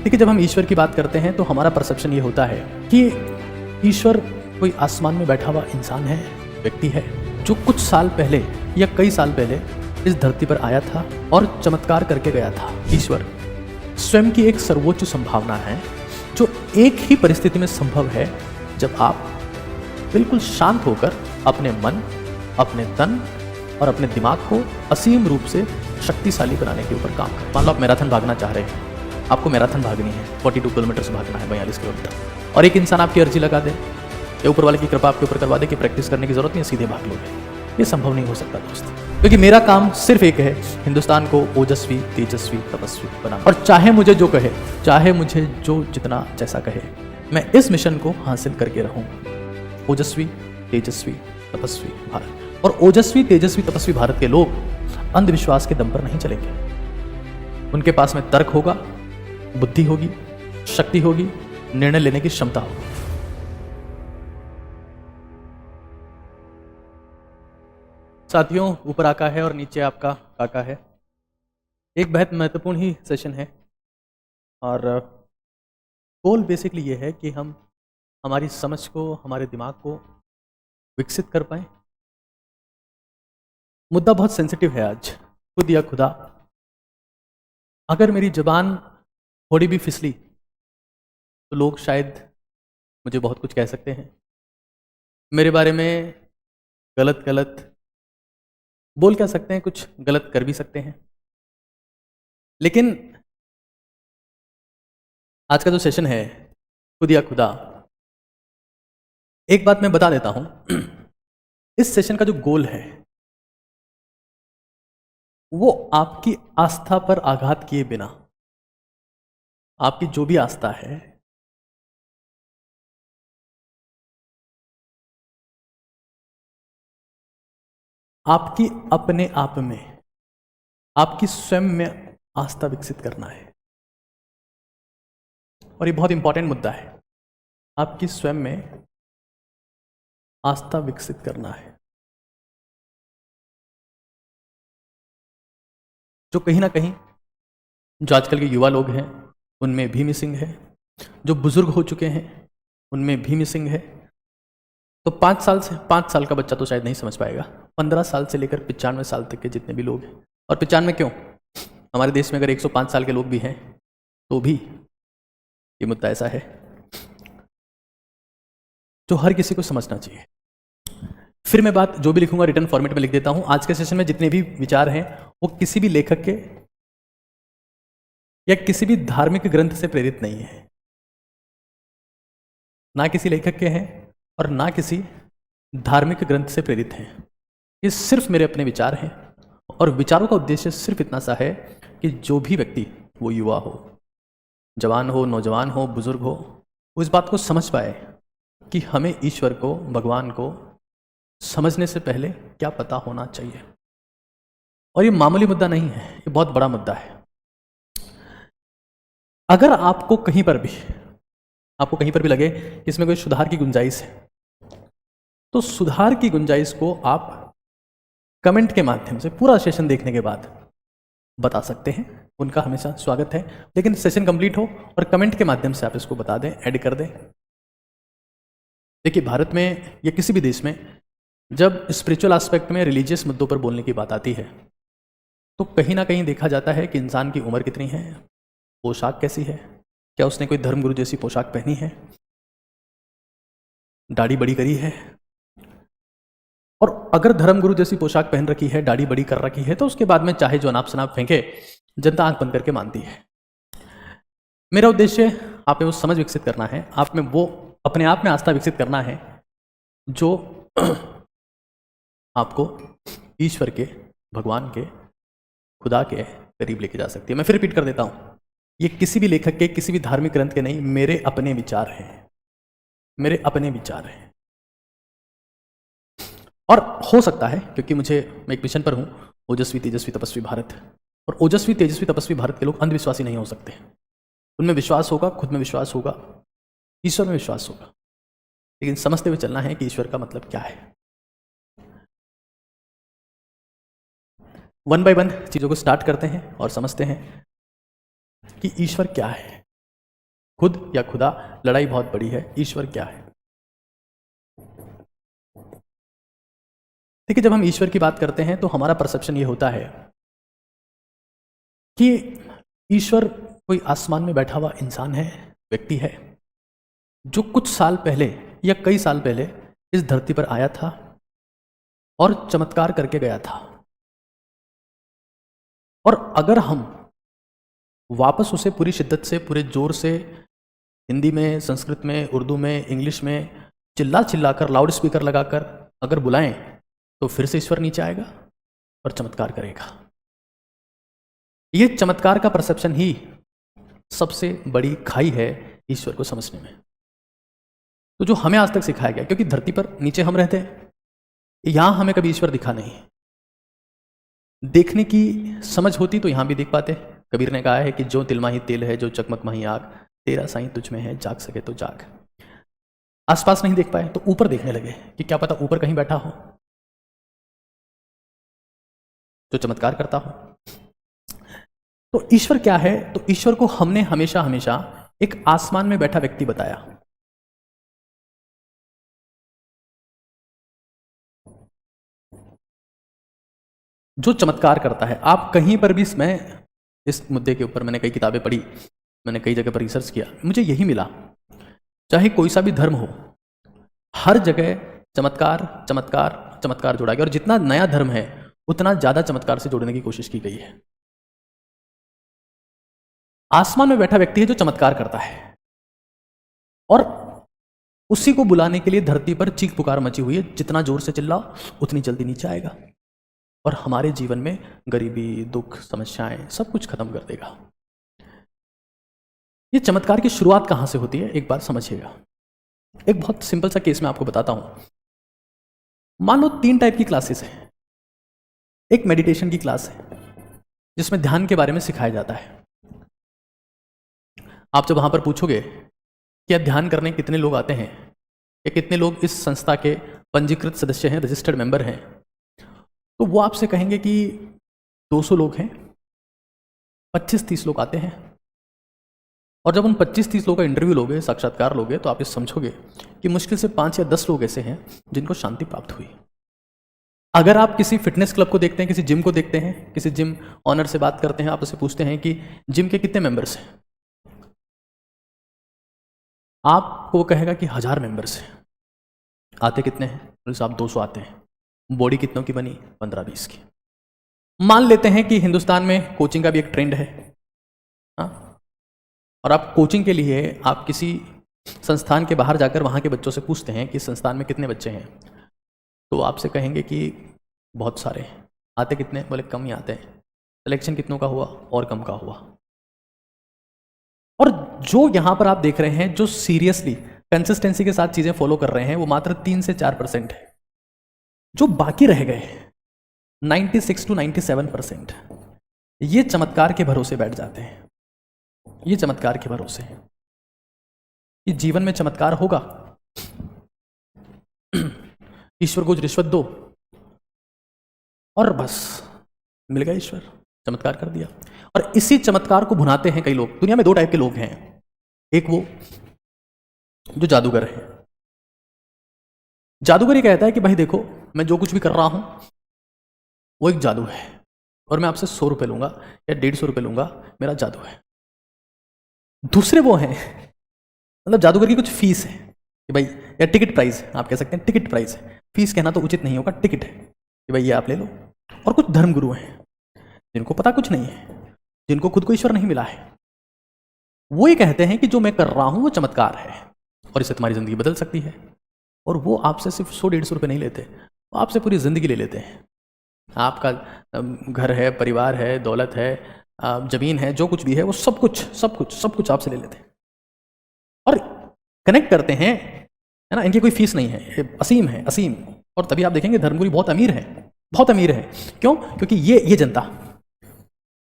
देखिए, जब हम ईश्वर की बात करते हैं तो हमारा परसेप्शन ये होता है कि ईश्वर कोई आसमान में बैठा हुआ इंसान है, व्यक्ति है, जो कुछ साल पहले या कई साल पहले इस धरती पर आया था और चमत्कार करके गया था। ईश्वर स्वयं की एक सर्वोच्च संभावना है जो एक ही परिस्थिति में संभव है, जब आप बिल्कुल शांत होकर अपने मन, अपने तन और अपने दिमाग को असीम रूप से शक्तिशाली बनाने के ऊपर काम करें। मान लो आप मैराथन भागना चाह रहे हैं, आपको मैराथन भागनी है, 42 किलोमीटर भागना है, 42 किलोमीटर, और एक इंसान आपकी अर्जी लगा दे या ऊपर वाले की कृपा आपके ऊपर करवा दे कि प्रैक्टिस करने की जरूरत नहीं है, सीधे भाग लोगे। ये संभव नहीं हो सकता दोस्त, क्योंकि मेरा काम सिर्फ एक है, हिंदुस्तान को ओजस्वी, तेजस्वी, तपस्वी बनाना। और चाहे मुझे जो कहे, चाहे मुझे जो जितना जैसा कहे, मैं इस मिशन को हासिल करके रहूंगा। ओजस्वी, तेजस्वी, तपस्वी भारत। और ओजस्वी, तेजस्वी, तपस्वी भारत के लोग अंधविश्वास के दम पर नहीं चलेंगे। उनके पास में तर्क होगा, बुद्धि होगी, शक्ति होगी, निर्णय लेने की क्षमता होगी। साथियों, ऊपर आका है और नीचे आपका काका है। एक बेहद महत्वपूर्ण ही सेशन है और गोल बेसिकली ये है कि हम हमारी समझ को, हमारे दिमाग को विकसित कर पाए। मुद्दा बहुत सेंसिटिव है आज। खुद या खुदा, अगर मेरी जबान थोड़ी भी फिसली तो लोग शायद मुझे बहुत कुछ कह सकते हैं, मेरे बारे में गलत गलत बोल कह सकते हैं, कुछ गलत कर भी सकते हैं। लेकिन आज का जो सेशन है खुद या खुदा, एक बात मैं बता देता हूं, इस सेशन का जो गोल है वो आपकी आस्था पर आघात किए बिना, आपकी जो भी आस्था है, आपकी अपने आप में, आपकी स्वयं में आस्था विकसित करना है। और ये बहुत इंपॉर्टेंट मुद्दा है, आपकी स्वयं में आस्था विकसित करना है। जो कहीं ना कहीं, जो आजकल के युवा लोग हैं उनमें भी मिसिंग है, जो बुजुर्ग हो चुके हैं उनमें भी मिसिंग है। तो 5 साल का बच्चा तो शायद नहीं समझ पाएगा, 15 साल से लेकर 95 साल तक के जितने भी लोग हैं, और 95 क्यों, हमारे देश में अगर 105 साल के लोग भी हैं तो भी ये मुद्दा ऐसा है जो हर किसी को समझना चाहिए। फिर मैं बात जो भी लिखूंगा रिटर्न फॉर्मेट में लिख देता हूं। आज के सेशन में जितने भी विचार हैं वो किसी भी लेखक के या किसी भी धार्मिक ग्रंथ से प्रेरित नहीं है, ना किसी लेखक के हैं और ना किसी धार्मिक ग्रंथ से प्रेरित हैं। ये सिर्फ मेरे अपने विचार हैं और विचारों का उद्देश्य सिर्फ इतना सा है कि जो भी व्यक्ति, वो युवा हो, जवान हो, नौजवान हो, बुजुर्ग हो, वो इस बात को समझ पाए कि हमें ईश्वर को, भगवान को समझने से पहले क्या पता होना चाहिए। और ये मामूली मुद्दा नहीं है, ये बहुत बड़ा मुद्दा है। अगर आपको कहीं पर भी लगे कि इसमें कोई सुधार की गुंजाइश है, तो सुधार की गुंजाइश को आप कमेंट के माध्यम से पूरा सेशन देखने के बाद बता सकते हैं, उनका हमेशा स्वागत है। लेकिन सेशन कंप्लीट हो और कमेंट के माध्यम से आप इसको बता दें, ऐड कर दें। देखिए, भारत में या किसी भी देश में जब स्पिरिचुअल एस्पेक्ट में, रिलीजियस मुद्दों पर बोलने की बात आती है, तो कहीं ना कहीं देखा जाता है कि इंसान की उम्र कितनी है, पोशाक कैसी है, क्या उसने कोई धर्मगुरु जैसी पोशाक पहनी है, दाढ़ी बड़ी करी है, और अगर धर्मगुरु जैसी पोशाक पहन रखी है, दाढ़ी बड़ी कर रखी है, तो उसके बाद में चाहे जो अनाप शनाप फेंके, जनता आंख बंद करके मानती है। मेरा उद्देश्य आप में वो समझ विकसित करना है, आप में वो अपने आप में आस्था विकसित करना है जो आपको ईश्वर के, भगवान के, खुदा के करीब लेके जा सकती है। मैं फिर रिपीट कर देता हूं, ये किसी भी लेखक के, किसी भी धार्मिक ग्रंथ के नहीं, मेरे अपने विचार हैं, मेरे अपने विचार हैं। और हो सकता है, क्योंकि मैं एक मिशन पर हूं, ओजस्वी, तेजस्वी, तपस्वी भारत, और ओजस्वी, तेजस्वी, तपस्वी भारत के लोग अंधविश्वासी नहीं हो सकते। उनमें विश्वास होगा, खुद में विश्वास होगा, ईश्वर में विश्वास होगा, लेकिन समझते हुए चलना है कि ईश्वर का मतलब क्या है। 1 बाय 1 चीजों को स्टार्ट करते हैं और समझते हैं कि ईश्वर क्या है। खुद या खुदा, लड़ाई बहुत बड़ी है। ईश्वर क्या है? देखिए, जब हम ईश्वर की बात करते हैं तो हमारा परसेप्शन ये होता है कि ईश्वर कोई आसमान में बैठा हुआ इंसान है, व्यक्ति है, जो कुछ साल पहले या कई साल पहले इस धरती पर आया था और चमत्कार करके गया था। और अगर हम वापस उसे पूरी शिद्दत से, पूरे जोर से हिंदी में, संस्कृत में, उर्दू में, इंग्लिश में चिल्ला चिल्लाकर, लाउड स्पीकर लगाकर अगर बुलाएं तो फिर से ईश्वर नीचे आएगा और चमत्कार करेगा। ये चमत्कार का परसेप्शन ही सबसे बड़ी खाई है ईश्वर को समझने में। तो जो हमें आज तक सिखाया गया, क्योंकि धरती पर नीचे हम रहते हैं, यहां हमें कभी ईश्वर दिखा नहीं। देखने की समझ होती तो यहां भी देख पाते। कबीर ने कहा है कि जो तिल माही तेल है, जो चकमक माही आग, तेरा साईं तुझ में है, जाग सके तो जाग। आसपास नहीं देख पाए तो ऊपर देखने लगे कि क्या पता ऊपर कहीं बैठा हो जो चमत्कार करता हो। तो ईश्वर क्या है? तो ईश्वर को हमने हमेशा हमेशा एक आसमान में बैठा व्यक्ति बताया। जो चमत्कार करता है। आप कहीं पर भी, मैं इस मुद्दे के ऊपर मैंने कई किताबें पढ़ी, मैंने कई जगह पर रिसर्च किया, मुझे यही मिला, चाहे कोई सा भी धर्म हो, हर जगह चमत्कार चमत्कार चमत्कार जोड़ा गया। और जितना नया धर्म है उतना ज्यादा चमत्कार से जोड़ने की कोशिश की गई है। आसमान में बैठा व्यक्ति है जो चमत्कार करता है, और उसी को बुलाने के लिए धरती पर चीख पुकार मची हुई है। जितना जोर से चिल्लाओ उतनी जल्दी नीचे आएगा और हमारे जीवन में गरीबी, दुख, समस्याएं सब कुछ खत्म कर देगा। ये चमत्कार की शुरुआत कहां से होती है, एक बात समझिएगा। एक बहुत सिंपल सा केस मैं आपको बताता हूं। मान लो 3 टाइप की क्लासेस हैं। एक मेडिटेशन की क्लास है जिसमें ध्यान के बारे में सिखाया जाता है। आप जब वहां पर पूछोगे कि अब ध्यान करने कितने लोग आते हैं या कितने लोग इस संस्था के पंजीकृत सदस्य हैं, रजिस्टर्ड मेंबर हैं, तो वो आपसे कहेंगे कि 200 लोग हैं, 25-30 लोग आते हैं। और जब उन 25-30 लोगों का इंटरव्यू लोगे, साक्षात्कार लोगे, तो आप ये समझोगे कि मुश्किल से 5 या 10 लोग ऐसे हैं जिनको शांति प्राप्त हुई। अगर आप किसी फिटनेस क्लब को देखते हैं, किसी जिम को देखते हैं, किसी जिम ऑनर से बात करते हैं, आप उससे पूछते हैं कि जिम के कितने मेंबर्स हैं, आपको वो कहेगा कि 1000 मेंबर्स हैं। आते कितने हैं? बोले साहब 200 आते हैं। बॉडी कितनों की बनी? 15-20 की। मान लेते हैं कि हिंदुस्तान में कोचिंग का भी एक ट्रेंड है, हाँ? और आप कोचिंग के लिए आप किसी संस्थान के बाहर जाकर वहाँ के बच्चों से पूछते हैं कि संस्थान में कितने बच्चे हैं, तो आपसे कहेंगे कि बहुत सारे। आते कितने? बोले कम ही आते हैं। सिलेक्शन कितनों का हुआ? और कम का हुआ। और जो यहां पर आप देख रहे हैं, जो सीरियसली कंसिस्टेंसी के साथ चीजें फॉलो कर रहे हैं, वो मात्र 3 से 4% है। जो बाकी रह गए 96 to 97%, ये चमत्कार के भरोसे बैठ जाते हैं। ये चमत्कार के भरोसे हैं कि जीवन में चमत्कार होगा, ईश्वर को रिश्वत दो और बस मिल गया, ईश्वर चमत्कार कर दिया। और इसी चमत्कार को भुनाते हैं कई लोग। दुनिया में 2 टाइप के लोग हैं। एक वो जो जादूगर है। जादूगर ये कहता है कि भाई देखो, मैं जो कुछ भी कर रहा हूं वो एक जादू है और मैं आपसे 100 रुपए लूंगा या 150 रुपए लूंगा, मेरा जादू है। दूसरे वो हैं, मतलब जादूगर की कुछ फीस है कि भाई, या टिकट प्राइस, आप कह सकते हैं टिकट प्राइस है। फीस कहना तो उचित नहीं होगा, टिकट है कि भाई ये आप ले लो। और कुछ धर्मगुरु हैं जिनको पता कुछ नहीं है, जिनको खुद को ईश्वर नहीं मिला है। वो ये कहते हैं कि जो मैं कर रहा हूं वो चमत्कार है और इससे तुम्हारी जिंदगी बदल सकती है। और वो आपसे सिर्फ 100-150 रुपए नहीं लेते, वो आपसे पूरी जिंदगी ले लेते हैं। आपका घर है, परिवार है, दौलत है, जमीन है, जो कुछ भी है, वो सब कुछ आपसे ले लेते हैं और कनेक्ट करते हैं, है ना। इनकी कोई फीस नहीं है, ये असीम है, असीम। और तभी आप देखेंगे धर्मगुरु बहुत अमीर है, बहुत अमीर है। क्यों? क्योंकि ये जनता,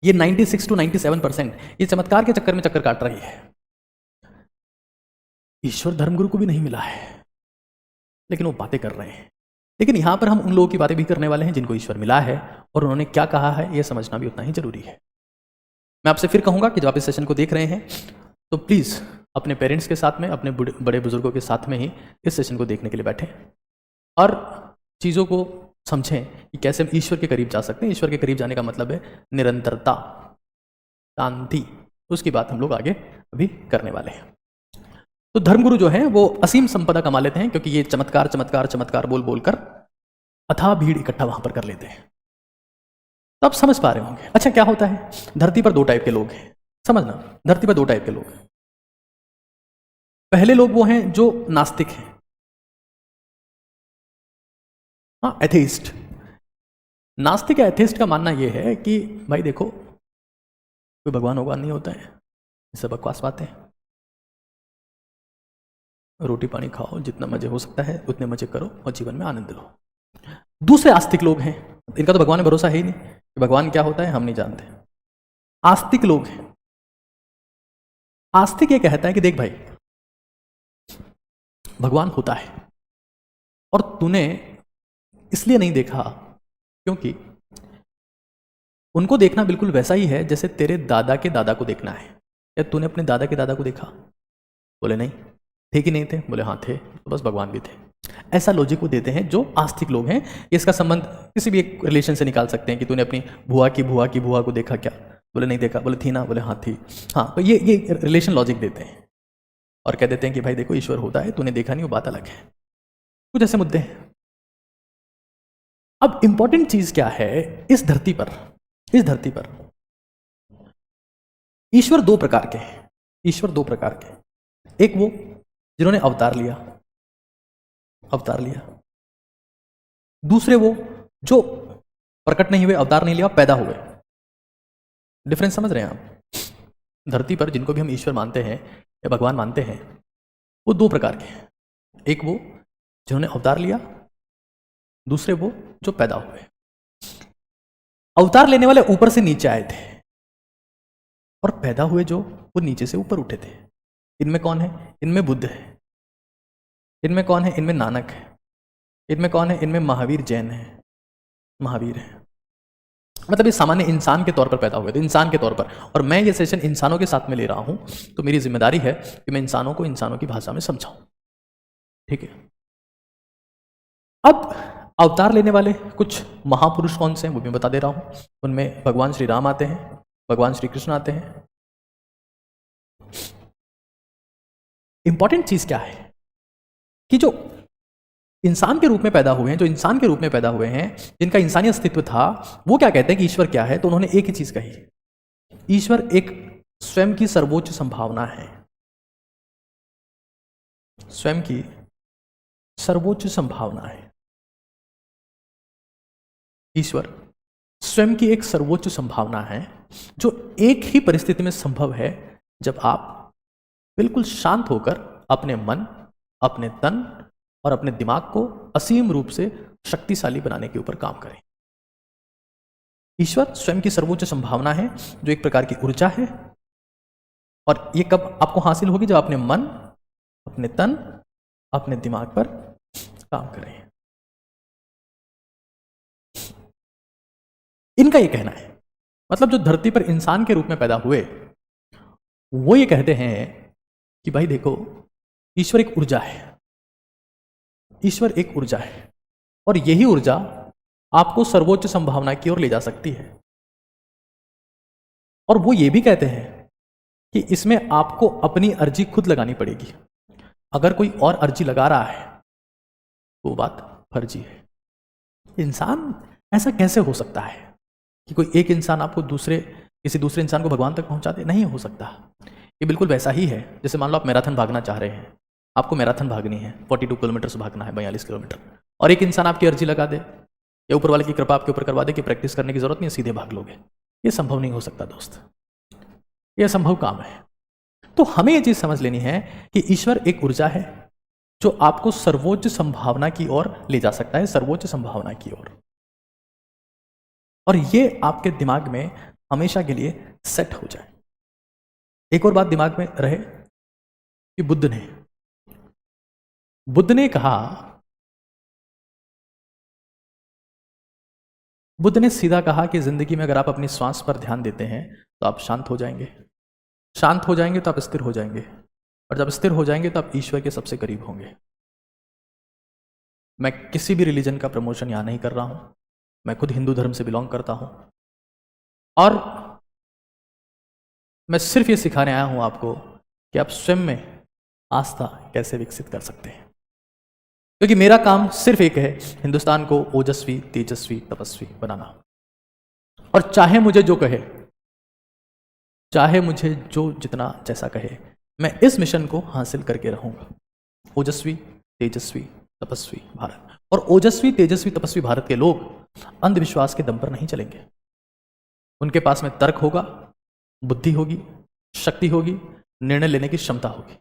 ये 96 to 97% ये चमत्कार के चक्कर में चक्कर काट रही है। ईश्वर धर्मगुरु को भी नहीं मिला है, लेकिन वो बातें कर रहे हैं। लेकिन यहां पर हम उन लोगों की बातें भी करने वाले हैं जिनको ईश्वर मिला है और उन्होंने क्या कहा है, यह समझना भी उतना ही जरूरी है। मैं आपसे फिर कहूंगा कि जब आप इस सेशन को देख रहे हैं तो प्लीज अपने पेरेंट्स के साथ में, अपने बड़े बुजुर्गों के साथ में ही इस सेशन को देखने के लिए बैठें और चीज़ों को समझें कि कैसे हम ईश्वर के करीब जा सकते हैं। ईश्वर के करीब जाने का मतलब है निरंतरता, शांति। उसकी बात हम लोग आगे अभी करने वाले हैं। तो धर्मगुरु जो है वो असीम संपदा कमा लेते हैं, क्योंकि ये चमत्कार चमत्कार चमत्कार बोल बोलकर अथाह भीड़ इकट्ठा वहां पर कर लेते हैं। तो आप समझ पा रहे होंगे। अच्छा, क्या होता है? धरती पर दो टाइप के लोग हैं, समझना। धरती पर दो टाइप के लोग हैं। पहले लोग वो हैं जो नास्तिक हैं, हाँ, एथेइस्ट। नास्तिक या एथेइस्ट का मानना यह है कि भाई देखो, कोई भगवान भगवान नहीं होता है, ये सब बकवास बातें हैं। रोटी पानी खाओ, जितना मजे हो सकता है उतने मजे करो और जीवन में आनंद लो। दूसरे आस्तिक लोग हैं, इनका तो भगवान में भरोसा है ही नहीं कि भगवान क्या होता है हम नहीं जानते। आस्तिक लोग हैं। आस्तिक ये कहता है कि देख भाई, भगवान होता है और तूने इसलिए नहीं देखा क्योंकि उनको देखना बिल्कुल वैसा ही है जैसे तेरे दादा के दादा को देखना है। या तूने अपने दादा के दादा को देखा? बोले नहीं। थे कि नहीं थे? बोले हाँ थे, तो बस भगवान भी थे। ऐसा लॉजिक वो देते हैं जो आस्तिक लोग हैं। इसका संबंध किसी भी एक रिलेशन से निकाल सकते हैं कि तूने अपनी बुआ की बुआ की बुआ को देखा क्या? बोले नहीं देखा। बोले थी ना? बोले हाँ थी। हाँ, तो ये रिलेशन लॉजिक देते हैं और कह देते हैं कि भाई देखो, ईश्वर होता है, तूने देखा नहीं, वो बात अलग है। कुछ ऐसे मुद्दे हैं। अब इंपॉर्टेंट चीज क्या है? इस धरती पर ईश्वर दो प्रकार के हैं। ईश्वर दो प्रकार के। एक वो जिन्होंने अवतार लिया। दूसरे वो जो प्रकट नहीं हुए, अवतार नहीं लिया, पैदा हुए। डिफरेंस समझ रहे हैं आप? धरती पर जिनको भी हम ईश्वर मानते हैं या भगवान मानते हैं, वो दो प्रकार के हैं। एक वो जिन्होंने अवतार लिया, दूसरे वो जो पैदा हुए। अवतार लेने वाले ऊपर से नीचे आए थे और पैदा हुए जो, वो नीचे से ऊपर उठे थे। इनमें कौन है? इनमें बुद्ध है। इनमें कौन है? इनमें नानक है। इनमें कौन है? इनमें महावीर जैन है, महावीर है। मतलब ये सामान्य इंसान के तौर पर पैदा हुए थे, इंसान के तौर पर। और मैं ये सेशन इंसानों के साथ में ले रहा हूं, तो मेरी जिम्मेदारी है कि मैं इंसानों को इंसानों की भाषा में समझाऊं। ठीक है। अब अवतार लेने वाले कुछ महापुरुष कौन से हैं वो भी बता दे रहा हूं। उनमें भगवान श्री राम आते हैं, भगवान श्री कृष्ण आते हैं। इंपॉर्टेंट चीज क्या है कि जो इंसान के रूप में पैदा हुए हैं, जिनका इंसानी अस्तित्व था, वो क्या कहते हैं कि ईश्वर क्या है? तो उन्होंने एक ही चीज कही, ईश्वर एक स्वयं की सर्वोच्च संभावना है। स्वयं की सर्वोच्च संभावना है। ईश्वर स्वयं की एक सर्वोच्च संभावना है जो एक ही परिस्थिति में संभव है, जब आप बिल्कुल शांत होकर अपने मन, अपने तन और अपने दिमाग को असीम रूप से शक्तिशाली बनाने के ऊपर काम करें। ईश्वर स्वयं की सर्वोच्च संभावना है जो एक प्रकार की ऊर्जा है, और ये कब आपको हासिल होगी? जब अपने मन, अपने तन, अपने दिमाग पर काम करें। इनका ये कहना है, मतलब जो धरती पर इंसान के रूप में पैदा हुए, वो ये कहते हैं कि भाई देखो, ईश्वर एक ऊर्जा है। ईश्वर एक ऊर्जा है और यही ऊर्जा आपको सर्वोच्च संभावना की ओर ले जा सकती है। और वो ये भी कहते हैं कि इसमें आपको अपनी अर्जी खुद लगानी पड़ेगी। अगर कोई और अर्जी लगा रहा है तो बात फर्जी है। इंसान, ऐसा कैसे हो सकता है कि कोई एक इंसान आपको किसी दूसरे इंसान को भगवान तक पहुंचा दे? नहीं हो सकता। ये बिल्कुल वैसा ही है जैसे मान लो आप मैराथन भागना चाह रहे हैं, आपको मैराथन भागनी है, 42 किलोमीटर से भागना है, 42 किलोमीटर, और एक इंसान आपकी अर्जी लगा दे या ऊपर वाले की कृपा आपके ऊपर करवा दे कि प्रैक्टिस करने की जरूरत नहीं है, सीधे भाग लोगे। ये संभव नहीं हो सकता दोस्त, ये असंभव काम है। तो हमें ये चीज समझ लेनी है कि ईश्वर एक ऊर्जा है जो आपको सर्वोच्च संभावना की ओर ले जा सकता है, सर्वोच्च संभावना की ओर। और ये आपके दिमाग में हमेशा के लिए सेट हो जाए। एक और बात दिमाग में रहे कि बुद्ध ने कहा, बुद्ध ने सीधा कहा कि जिंदगी में अगर आप अपनी श्वास पर ध्यान देते हैं तो आप शांत हो जाएंगे। शांत हो जाएंगे तो आप स्थिर हो जाएंगे। और जब स्थिर हो जाएंगे तो आप ईश्वर के सबसे करीब होंगे। मैं किसी भी रिलीजन का प्रमोशन यहां नहीं कर रहा हूं, मैं खुद हिंदू धर्म से बिलोंग करता हूं और मैं सिर्फ ये सिखाने आया हूं आपको कि आप स्वयं में आस्था कैसे विकसित कर सकते हैं। क्योंकि मेरा काम सिर्फ एक है, हिंदुस्तान को ओजस्वी, तेजस्वी, तपस्वी बनाना। और चाहे मुझे जो कहे, चाहे मुझे जो जितना जैसा कहे, मैं इस मिशन को हासिल करके रहूंगा। ओजस्वी, तेजस्वी, तपस्वी भारत। और ओजस्वी, तेजस्वी, तपस्वी भारत के लोग अंधविश्वास के दम पर नहीं चलेंगे। उनके पास में तर्क होगा, बुद्धि होगी, शक्ति होगी, निर्णय लेने की क्षमता होगी।